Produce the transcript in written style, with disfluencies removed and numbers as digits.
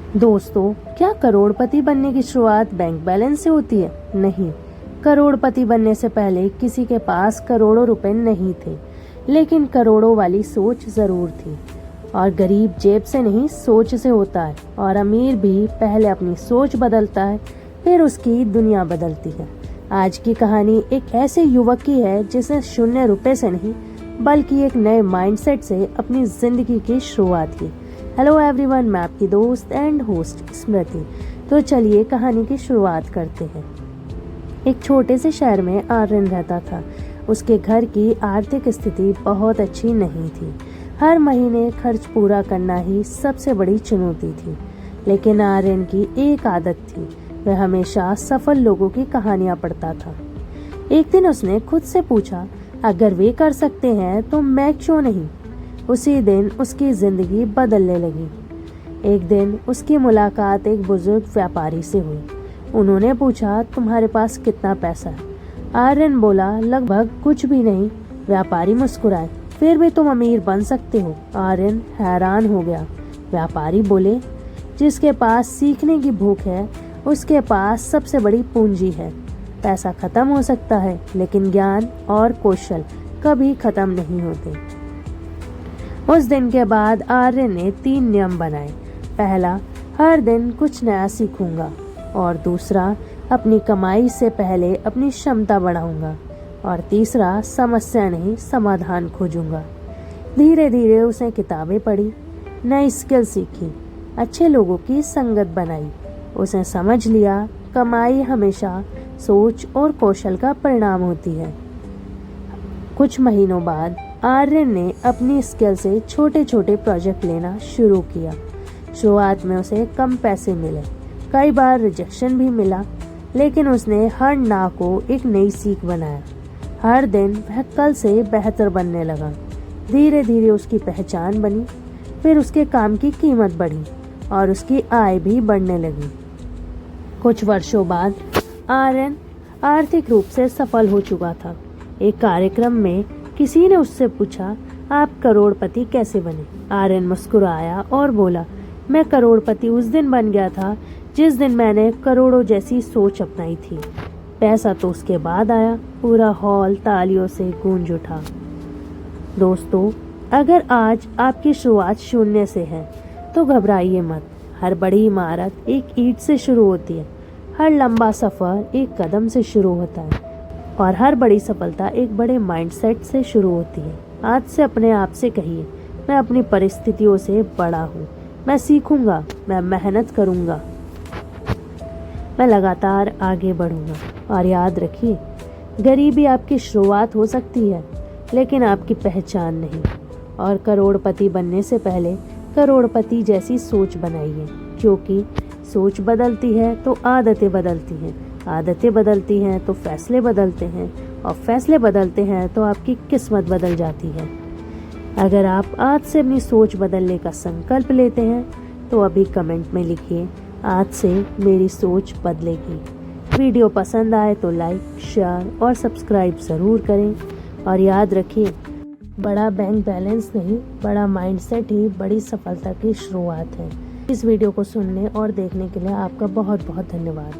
दोस्तों, क्या करोड़पति बनने की शुरुआत बैंक बैलेंस से होती है? नहीं। करोड़पति बनने से पहले किसी के पास करोड़ों रुपए नहीं थे, लेकिन करोड़ों वाली सोच जरूर थी। और गरीब जेब से नहीं, सोच से होता है। और अमीर भी पहले अपनी सोच बदलता है, फिर उसकी दुनिया बदलती है। आज की कहानी एक ऐसे युवक की है जिसने शून्य रुपए से नहीं, बल्कि एक नए माइंडसेट से अपनी जिंदगी की शुरुआत की। हेलो एवरीवन, मैं आपकी दोस्त एंड होस्ट स्मृति। तो चलिए कहानी की शुरुआत करते हैं। एक छोटे से शहर में आर्यन रहता था। उसके घर की आर्थिक स्थिति बहुत अच्छी नहीं थी। हर महीने खर्च पूरा करना ही सबसे बड़ी चुनौती थी। लेकिन आर्यन की एक आदत थी, वह हमेशा सफल लोगों की कहानियां पढ़ता था। एक दिन उसने खुद से पूछा, अगर वे कर सकते हैं तो मैं क्यों नहीं? उसी दिन उसकी जिंदगी बदलने लगी। एक दिन उसकी मुलाकात एक बुजुर्ग व्यापारी से हुई। उन्होंने पूछा, तुम्हारे पास कितना पैसा है? आर्यन बोला, लगभग कुछ भी नहीं। व्यापारी मुस्कुराए, फिर भी तुम अमीर बन सकते हो। आर्यन हैरान हो गया। व्यापारी बोले, जिसके पास सीखने की भूख है उसके पास सबसे बड़ी पूंजी है। पैसा खत्म हो सकता है, लेकिन ज्ञान और कौशल कभी खत्म नहीं होते। उस दिन के बाद आर्यन ने 3 नियम बनाए। पहला, हर दिन कुछ नया सीखूंगा। और दूसरा, अपनी कमाई से पहले अपनी क्षमता बढ़ाऊंगा। और तीसरा, समस्या नहीं समाधान खोजूंगा। धीरे धीरे उसने किताबें पढ़ी, नई स्किल सीखी, अच्छे लोगों की संगत बनाई। उसने समझ लिया, कमाई हमेशा सोच और कौशल का परिणाम होती है। कुछ महीनों बाद आर्यन ने अपनी स्किल से छोटे छोटे प्रोजेक्ट लेना शुरू किया। शुरुआत में उसे कम पैसे मिले, कई बार रिजेक्शन भी मिला, लेकिन उसने हर ना को एक नई सीख बनाया। हर दिन वह कल से बेहतर बनने लगा। धीरे धीरे उसकी पहचान बनी, फिर उसके काम की कीमत बढ़ी और उसकी आय भी बढ़ने लगी। कुछ वर्षों बाद आर्यन आर्थिक रूप से सफल हो चुका था। एक कार्यक्रम में किसी ने उससे पूछा, आप करोड़पति कैसे बने? आर्यन मुस्कुराया और बोला, मैं करोड़पति उस दिन बन गया था जिस दिन मैंने करोड़ों जैसी सोच अपनाई थी। पैसा तो उसके बाद आया। पूरा हॉल तालियों से गूंज उठा। दोस्तों, अगर आज आपकी शुरुआत शून्य से है तो घबराइए मत। हर बड़ी इमारत एक ईंट से शुरू होती है, हर लंबा सफर एक कदम से शुरू होता है, और हर बड़ी सफलता एक बड़े माइंडसेट से शुरू होती है। आज से अपने आप से कहिए, मैं अपनी परिस्थितियों से बड़ा हूँ, मैं सीखूंगा, मैं मेहनत करूंगा, मैं लगातार आगे बढ़ूंगा। और याद रखिए, गरीबी आपकी शुरुआत हो सकती है, लेकिन आपकी पहचान नहीं। और करोड़पति बनने से पहले करोड़पति जैसी सोच बनाइए, क्योंकि सोच बदलती है तो आदतें बदलती हैं, आदतें बदलती हैं तो फैसले बदलते हैं, और फैसले बदलते हैं तो आपकी किस्मत बदल जाती है। अगर आप आज से अपनी सोच बदलने का संकल्प लेते हैं तो अभी कमेंट में लिखिए, आज से मेरी सोच बदलेगी। वीडियो पसंद आए तो लाइक, शेयर और सब्सक्राइब ज़रूर करें। और याद रखिए, बड़ा बैंक बैलेंस नहीं, बड़ा माइंडसेट ही बड़ी सफलता की शुरुआत है। इस वीडियो को सुनने और देखने के लिए आपका बहुत बहुत धन्यवाद।